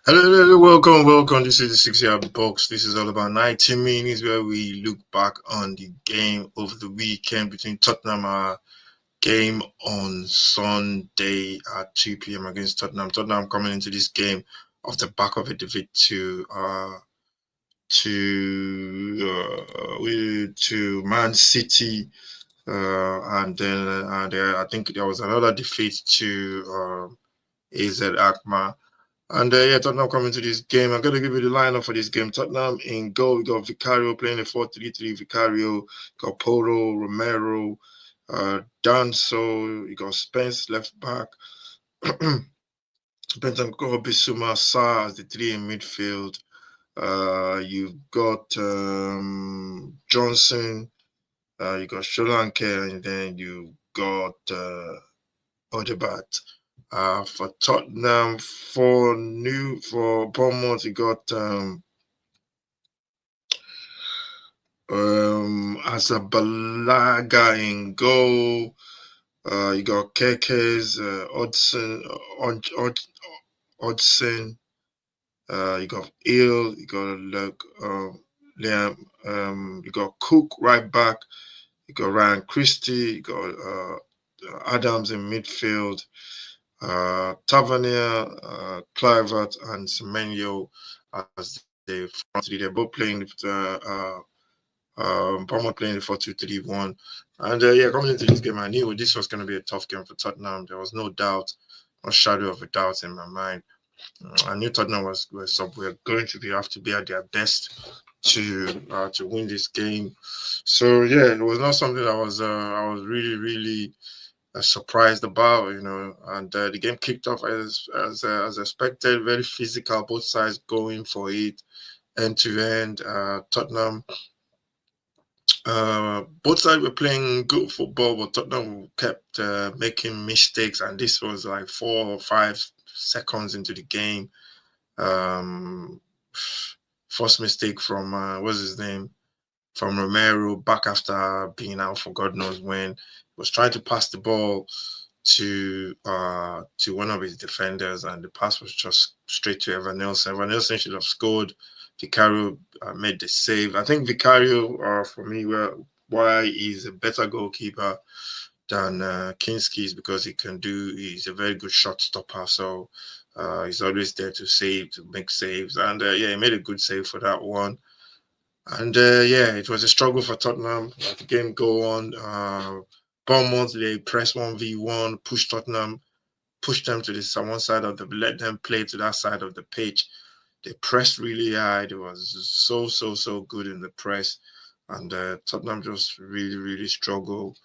Hello, hello, welcome. This is the 6 hour box. This is all about 90 minutes where we look back on the game over the weekend between Tottenham, game on Sunday at 2 p.m. against Tottenham. Tottenham coming into this game off the back of a defeat to Man City, and then I think there was another defeat to AZ Akma. And yeah, Tottenham coming to this game. I'm going to give you the lineup for this game. Tottenham in goal. We got Vicario playing a 4-3-3. Vicario, got Poro, Romero, Danso. You got Spence left back. Bentancur, Bissouma, Sarr as the three in midfield. You've got Johnson. You got Solanke, and then you got Odegaard. For Tottenham, for Bournemouth, you got Azabalaga in goal. You got Kekes, Odson. You got Ill. You got Liam. You got Cook right back. You got Ryan Christie. You got Adams in midfield. Tavernier, Kluivert, and Semenyo as the front three. They're both playing Bournemouth playing the 4-2-3-1. And yeah, coming into this game, I knew this was going to be a tough game for Tottenham. There was no doubt, no shadow of a doubt in my mind. I knew Tottenham were going to have to be at their best to win this game. So yeah, it was not something I was really surprised about, and the game kicked off as expected, very physical, both sides going for it end to end. Tottenham, both sides were playing good football, but Tottenham kept making mistakes, and this was like 4 or 5 seconds into the game. Um, First mistake from what's his name? From Romero back after being out for God knows when. He was trying to pass the ball to one of his defenders, and the pass was just straight to Evan Nelson. Evan Nelson should have scored. Vicario made the save. I think Vicario, for me, why he's a better goalkeeper than Kinski is because he's a very good shot stopper. So he's always there to save, to make saves. And yeah, he made a good save for that one. And yeah, it was a struggle for Tottenham. Let the game go on. Bournemouth, they press 1v1, push Tottenham, push them to one side of let them play to that side of the pitch. They pressed really high. It was so good in the press. And Tottenham just really struggled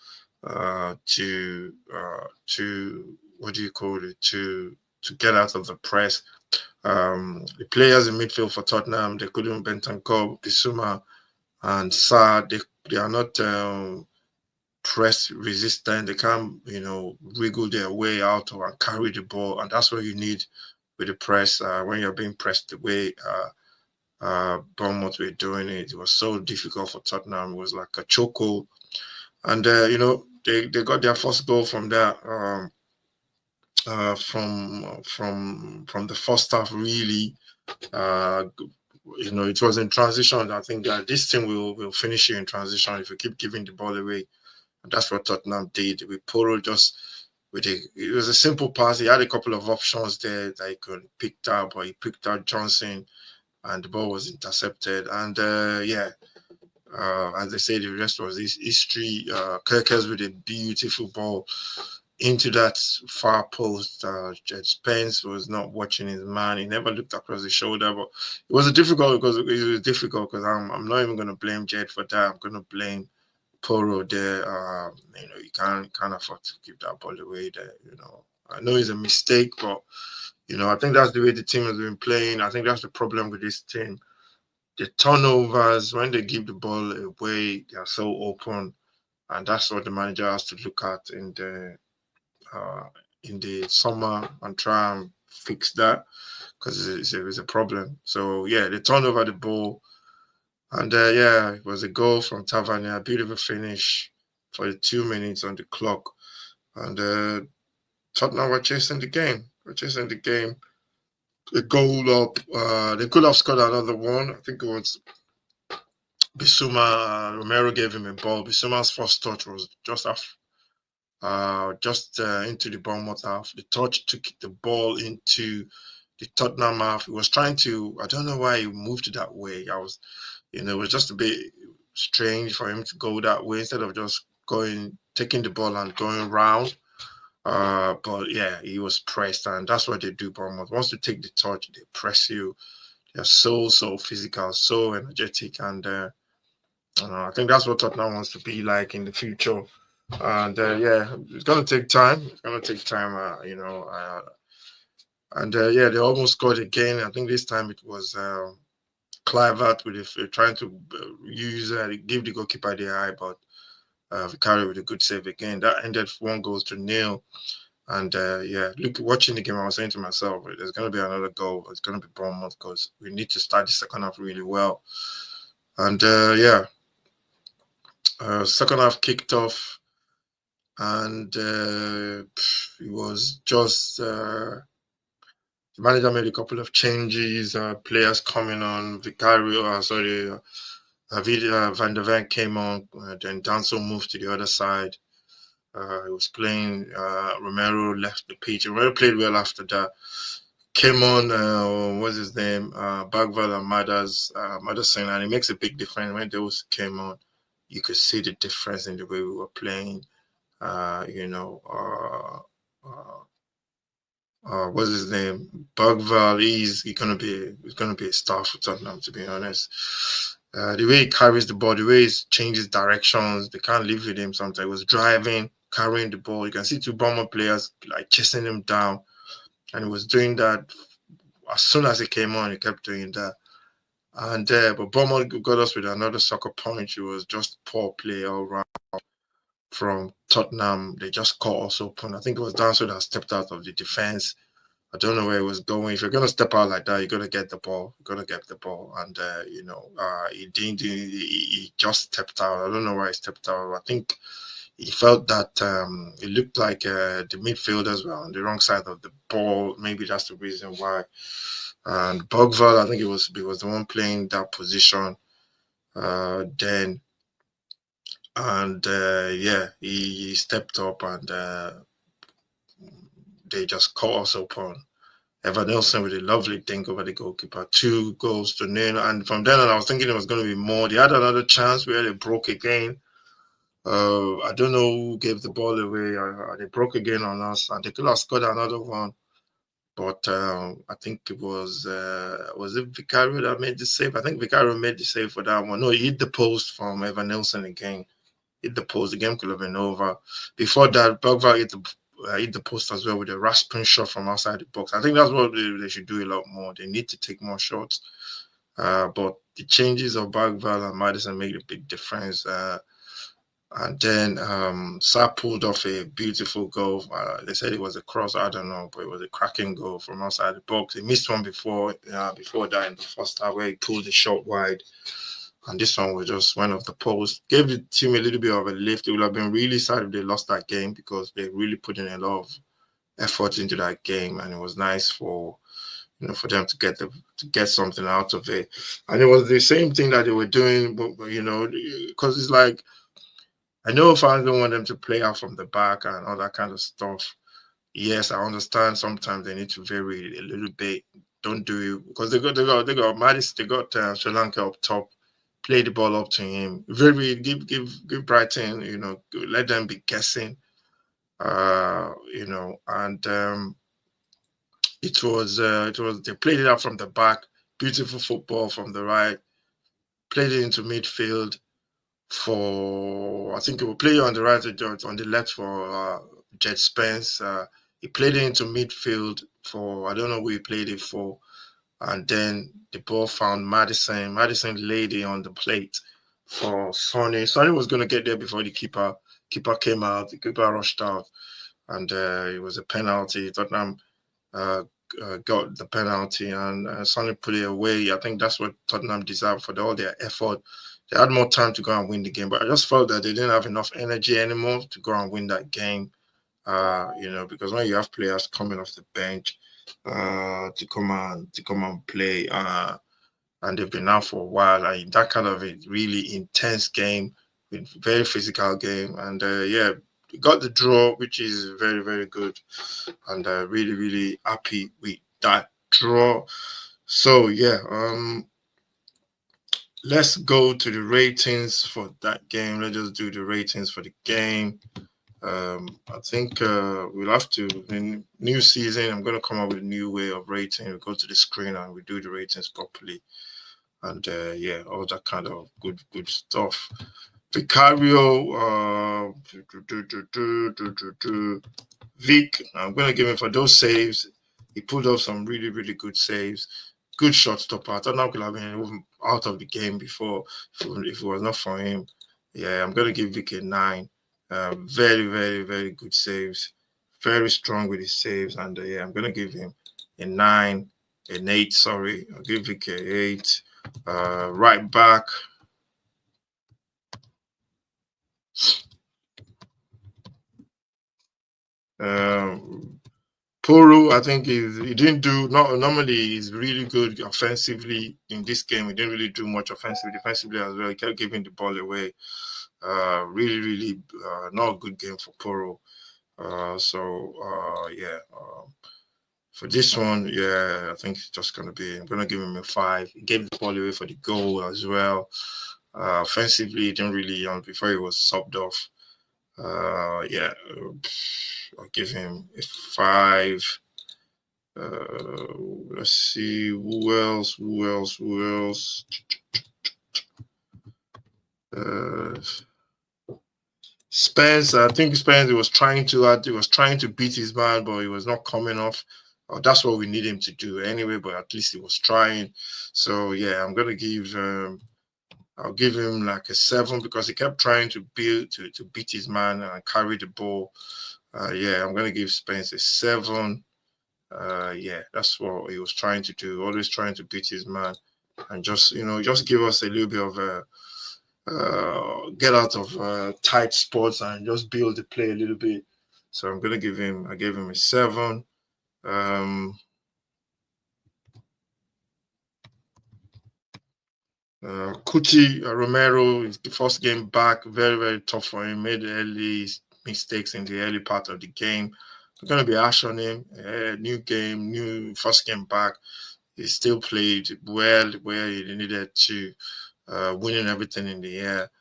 to what do you call it, to get out of the press. The players in midfield for Tottenham, they couldn't Bentancur, Bissouma, and Sarr. They are not press resistant. They can't, wiggle their way out or carry the ball, and that's what you need with the press when you're being pressed the way Bournemouth were doing it. It was so difficult for Tottenham. It was like a chokehold, and they got their first goal from there. From the first half, really. Uh, it was in transition. I think that this team will finish you in transition if you keep giving the ball away. And that's what Tottenham did. With Poro it was a simple pass. He had a couple of options there that he could pick up, but he picked out Johnson, and the ball was intercepted. And yeah, as they say, the rest was history. Kirkers with a beautiful ball into that far post. Jet Spence was not watching his man. He never looked across his shoulder, but it was difficult because I'm not even going to blame Jet for that. I'm going to blame Poro there. You can't afford to give that ball away there. I know it's a mistake, but I think that's the way the team has been playing. I think that's the problem with this team. The turnovers when they give the ball away, they are so open, and that's what the manager has to look at uh, in the summer and try and fix that because it's a problem. So yeah, they turned over the ball, and yeah, it was a goal from Tavernier, beautiful finish for the 2 minutes on the clock, and Tottenham were chasing the game. a goal up. They could have scored another one. I think it was Bissouma. Romero gave him a ball. Bissouma's first touch was just into the Bournemouth half. The touch took the ball into the Tottenham half. He was trying to. I don't know why he moved that way. It was just a bit strange for him to go that way instead of just taking the ball and going round. But yeah, he was pressed, and that's what they do. Bournemouth once they take the touch, they press you. They're so physical, so energetic, and I think that's what Tottenham wants to be like in the future. And yeah, it's gonna take time. It's gonna take time, and yeah, they almost scored again. I think this time it was Clivert with trying to give the goalkeeper the eye, but Vicario with a good save again. That ended 1-0. And yeah, watching the game, I was saying to myself, there's going to be another goal. It's going to be Bournemouth because we need to start the second half really well. And yeah, second half kicked off, and it was just the manager made a couple of changes. Players coming on. Van der Ven came on. Then Danso moved to the other side. He was playing. Romero left the pitch. Romero played well after that. Came on. What's his name? Bagval and Madison, and it makes a big difference when those came on. You could see the difference in the way we were playing. Uh, you know, what's his name? Bagval. He's gonna be a star for Tottenham, to be honest. The way he carries the ball, the way he changes directions, they can't live with him sometimes. He was driving, carrying the ball. You can see two Bournemouth players like chasing him down, and he was doing that as soon as he came on. He kept doing that, and but Bournemouth got us with another soccer punch. It was just poor play all around from Tottenham. They just caught us open. I think it was Danso that stepped out of the defense. I don't know where it was going. If you're gonna step out like that, you gotta get the ball. You gotta get the ball, and he didn't. He just stepped out. I don't know why he stepped out. I think he felt that it looked like the midfielders were on the wrong side of the ball. Maybe that's the reason why. And Bogval, I think it was the one playing that position. Then and yeah, he stepped up, and they just caught us upon. Evan Nelson with a lovely dink over the goalkeeper, 2-0. And from then on, I was thinking it was going to be more. They had another chance where they broke again. I don't know who gave the ball away. They broke again on us, and they could have scored another one. But I think it was it Vicario that made the save? I think Vicario made the save for that one. No, he hit the post from Evan Nelson again. Hit the post. The game could have been over. Before that, Bergvall hit the post as well with a rasping shot from outside the box. I think that's what they should do a lot more. They need to take more shots. But the changes of Bergvall and Madison made a big difference. And then Sa pulled off a beautiful goal. They said it was a cross. I don't know, but it was a cracking goal from outside the box. He missed one before that in the first half where he pulled the shot wide. And this one was just one of the posts. Gave the team a little bit of a lift. It would have been really sad if they lost that game because they really put in a lot of effort into that game, and it was nice for them to get something out of it. And it was the same thing that they were doing, but because it's like I know fans don't want them to play out from the back and all that kind of stuff. Yes, I understand. Sometimes they need to vary a little bit. Don't do it because they got Madis, they got Sri Lanka up top. Play the ball up to him. Very give Brighton, let them be guessing. And they played it out from the back. Beautiful football from the right. Played it into midfield for I think it will play on the right on the left for Jet Spence. He played it into midfield for I don't know who he played it for. And then the ball found Madison. Madison laid it on the plate for Sonny. Sonny was going to get there before the keeper. Keeper came out. The keeper rushed out. And it was a penalty. Tottenham got the penalty. And Sonny put it away. I think that's what Tottenham deserved for all their effort. They had more time to go and win the game. But I just felt that they didn't have enough energy anymore to go and win that game. Because when you have players coming off the bench to come and play, and they've been out for a while, like that kind of a really intense game, very physical game, and yeah, got the draw, which is very very good, and really really happy with that draw. So yeah, let's go to the ratings for that game. Let's just do the ratings for the game. I think we'll have to, in new season, I'm going to come up with a new way of rating. We go to the screen and we do the ratings properly. And yeah, all that kind of good stuff. Vicario, Vic, I'm going to give him for those saves. He pulled off some really, really good saves. Good shot stopper. I thought now could have been out of the game before if it was not for him. Yeah, I'm going to give Vic a 9. Very, very, very good saves. Very strong with his saves. And yeah, I'm going to give him a 9, an 8. Sorry. I'll give Vic a 8. Right back. Poro, I think he didn't do not normally he's really good offensively in this game. He didn't really do much offensively, defensively as well. He kept giving the ball away. Really, really not a good game for Poro. Yeah. For this one, yeah, I think it's just gonna be. I'm gonna give him a 5. He gave the ball away for the goal as well. Offensively, he didn't really before he was subbed off. Yeah, I'll give him a 5. Let's see who else. Who else? Uh, Spence. I think Spence was trying to beat his man, but he was not coming off. That's what we need him to do anyway. But at least he was trying. So yeah, I'm gonna give. I'll give him like a 7 because he kept trying to beat his man and carry the ball. Yeah, I'm gonna give Spence a 7. Yeah, that's what he was trying to do. Always trying to beat his man, and just give us a little bit of a get out of tight spots and just build the play a little bit. So I'm gonna give him. I gave him a 7. Kuti Romero is the first game back. Very very tough for him. Made early mistakes in the early part of the game. I'm gonna be harsh on him. New game, new first game back. He still played well where he needed to, winning everything in the air.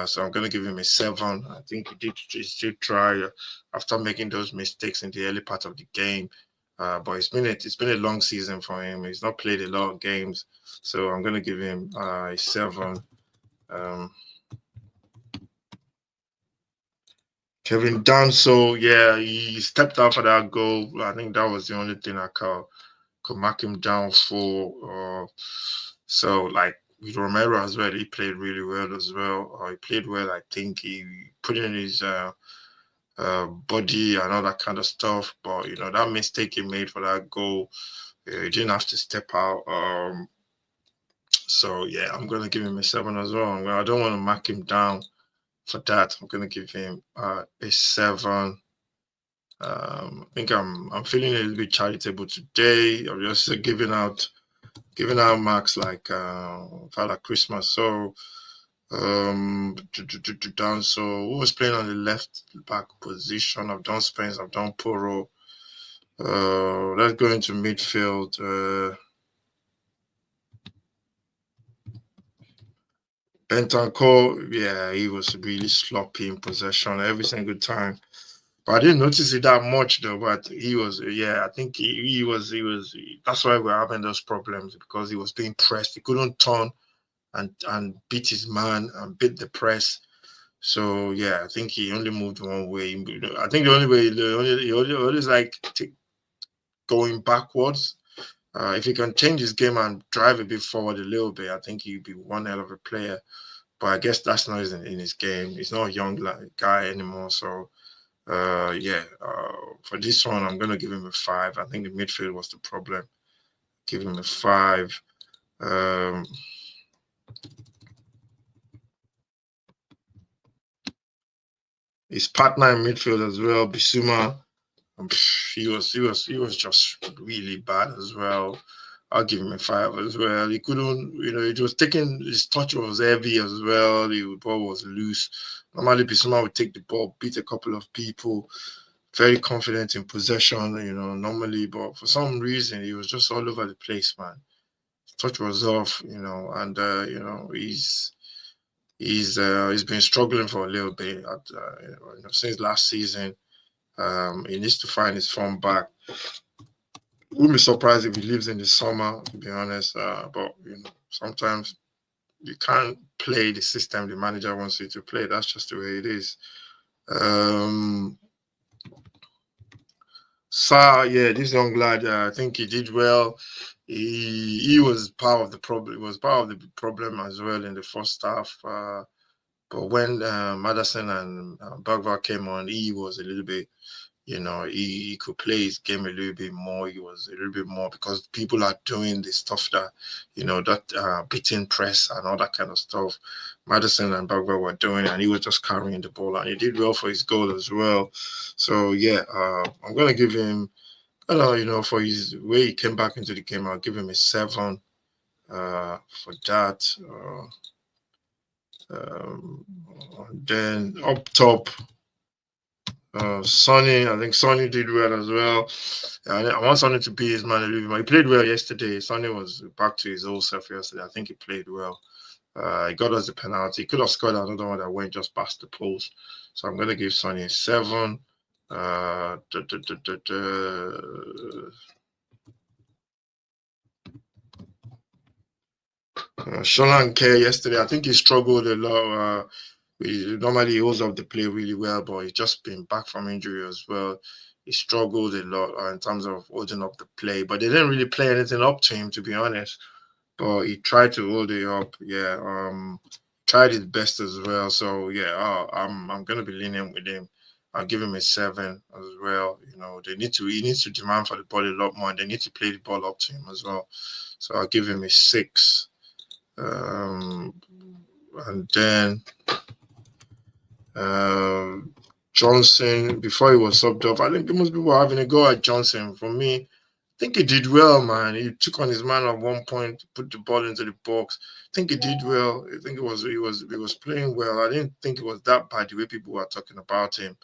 So I'm going to give him a 7. I think he did try after making those mistakes in the early part of the game. But it's been a long season for him. He's not played a lot of games, so I'm going to give him a 7. Um, Kevin Danso, yeah, he stepped out for that goal. I think that was the only thing I could mark him down for. So like with Romero as well, he played really well as well. He played well. I think he put in his body and all that kind of stuff. But that mistake he made for that goal, he didn't have to step out. So yeah, I'm gonna give him a 7 as well. I don't want to mark him down for that. I'm gonna give him a 7. I think I'm feeling a little bit charitable today. I'm just giving out marks like Father Christmas. So down. So who was playing on the left back position? I've done Spence. I've done Poro. Let's go into midfield. Bentancur, yeah, he was really sloppy in possession every single time. But I didn't notice it that much though. But he was, yeah, I think he was. That's why we're having those problems because he was being pressed. He couldn't turn and beat his man and beat the press. So yeah, I think he only moved one way. I think the only way he only always like going backwards. If he can change his game and drive a bit forward a little bit, I think he'd be one hell of a player. But I guess that's not in his game. He's not a young guy anymore. So yeah, for this one, I'm gonna give him a 5. I think the midfield was the problem. Give him a 5. Um, His partner in midfield as well, Bissouma, he was just really bad as well. I'll give him a 5 as well. He couldn't, it was taking his touch was heavy as well. The ball was loose. Normally, Bissouma would take the ball, beat a couple of people, very confident in possession, normally, but for some reason, he was just all over the place, man. His touch was off, and he's been struggling for a little bit since last season. He needs to find his form back. Wouldn't be surprised if he leaves in the summer, to be honest. But sometimes you can't play the system the manager wants you to play. That's just the way it is. Yeah, this young lad, I think he did well. He was part of the problem. He was part of the problem as well in the first half. But when Madison and Bagva came on, he was a little bit, he could play his game a little bit more. He was a little bit more because people are doing the stuff that, that beating press and all that kind of stuff. Madison and Bagva were doing, and he was just carrying the ball, and he did well for his goal as well. So yeah, I'm gonna give him, for his way he came back into the game, I'll give him a 7 for that. Then up top, Sonny, I think Sonny did well as well. I want Sonny to be his man a little bit more. He played well yesterday. Sonny was back to his old self yesterday. I think he played well. He got us the penalty. He could have scored another one that went just past the post. So I'm going to give Sonny a 7. Solanke yesterday, I think he struggled a lot. Normally he holds up the play really well, but he's just been back from injury as well. He struggled a lot in terms of holding up the play, but they didn't really play anything up to him, to be honest. But he tried to hold it up. Yeah, tried his best as well. So yeah, I'm gonna be lenient with him. I'll give him a 7 as well. He needs to demand for the ball a lot more, and they need to play the ball up to him as well. So I'll give him a 6. And then Johnson, before he was subbed off, I think most people were having a go at Johnson. For me, I think he did well, man. He took on his man at one point, put the ball into the box. I think he did well. I think he was playing well. I didn't think it was that bad the way people were talking about him.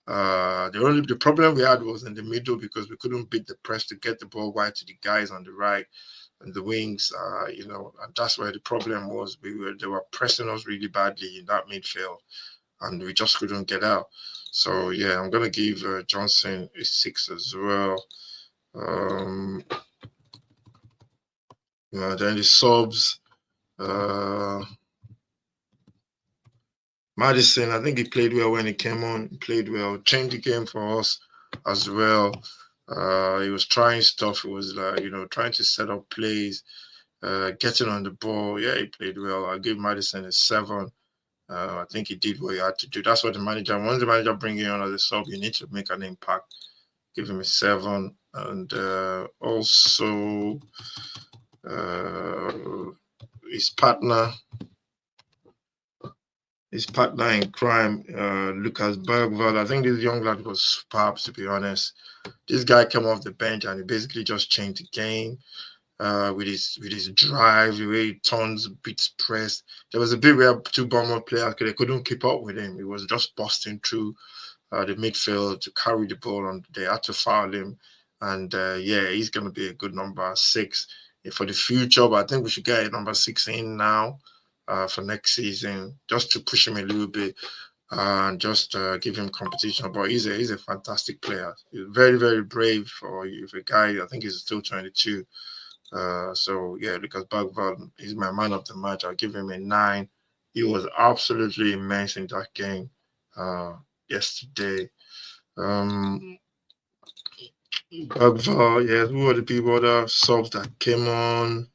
The problem we had was in the middle because we couldn't beat the press to get the ball wide to the guys on the right and the wings. And that's where the problem was. They were pressing us really badly in that midfield, and we just couldn't get out. So yeah, I'm gonna give Johnson a 6 as well. Then the subs. Madison, I think he played well when he came on. He played well, changed the game for us as well. He was trying stuff. He was trying to set up plays, getting on the ball. Yeah, he played well. I'll give Madison a 7. I think he did what he had to do. That's what once the manager brings you on as a sub, you need to make an impact. Give him a 7. And also his partner in crime, Lucas Bergvall. I think this young lad was superb, to be honest. This guy came off the bench and he basically just changed the game. With his drive, the way he turns, beats press. There was a bit where 2 Bournemouth players they couldn't keep up with him. He was just busting through the midfield to carry the ball, and they had to foul him. And yeah, he's going to be a good number 6 for the future. But I think we should get a number 6 in now for next season, just to push him a little bit and just give him competition. But he's a fantastic player. He's very, very brave for a guy. I think he's still 22. So yeah, because Bagval is my man of the match. I'll give him a 9. He was absolutely immense in that game yesterday. Bagval, yeah, who are the people that subs that came on?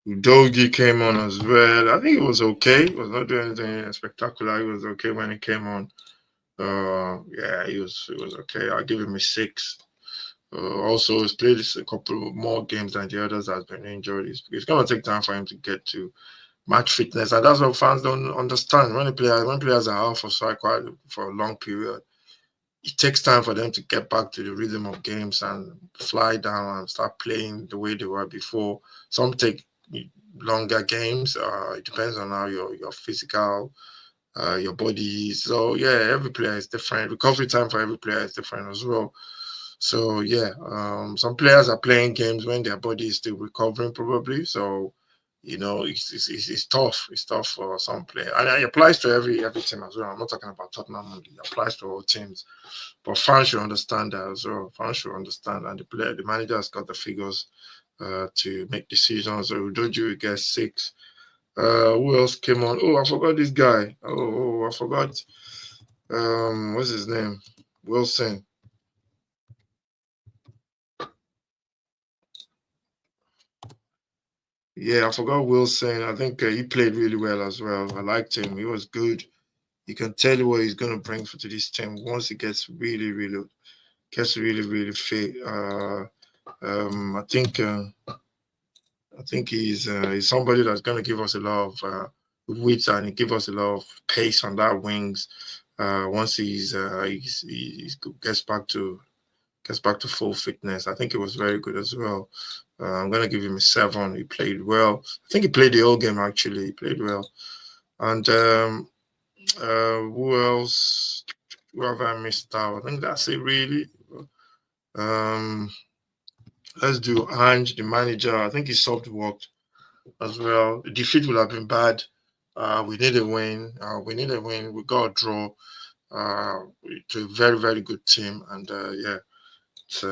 Udogi came on as well. I think it was okay. He was not doing anything spectacular. He was okay when he came on. Yeah, he was okay. I'll give him a 6. Also, he's played a couple more games than the others. Has been injured. It's going to take time for him to get to match fitness, and that's what fans don't understand. When players are out for for a long period, it takes time for them to get back to the rhythm of games and fly down and start playing the way they were before. Some take longer games. It depends on how your physical, your body is. So yeah, every player is different. Recovery time for every player is different as well. So yeah, some players are playing games when their body is still recovering, probably. So it's tough. It's tough for some players, and it applies to every team as well. I'm not talking about Tottenham only. It applies to all teams. But fans should understand that as well. Fans should understand, and the manager has got the figures to make decisions. So Udoju gets 6. Who else came on? Oh, I forgot this guy. I forgot. What's his name? Wilson. Yeah, I forgot Wilson. I think he played really well as well. I liked him. He was good. You can tell you what he's going to bring to this team once he gets really fit. I think. I think he's somebody that's going to give us a lot of width and give us a lot of pace on that wings. Once he gets back to full fitness, I think it was very good as well. I'm going to give him a 7. He played well. I think he played the whole game actually. He played well. And who else? Who have I missed out? I think that's it really. Um, let's do Ange, the manager. I think he soft worked as well. The defeat would have been bad. We need a win. We need a win. We got a draw to a very, very good team. And yeah, it's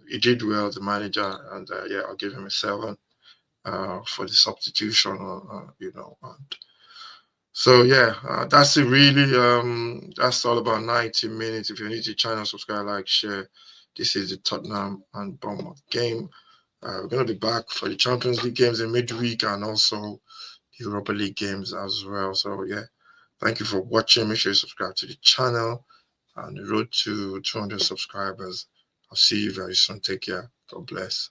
he did well, the manager. And yeah, I'll give him a 7 for the substitution. And so yeah, that's it really. That's all about 90 minutes. If you're new to the channel, subscribe, like, share. This is the Tottenham and Bournemouth game. We're going to be back for the Champions League games in midweek and also the Europa League games as well. So, yeah, thank you for watching. Make sure you subscribe to the channel and the road to 200 subscribers. I'll see you very soon. Take care. God bless.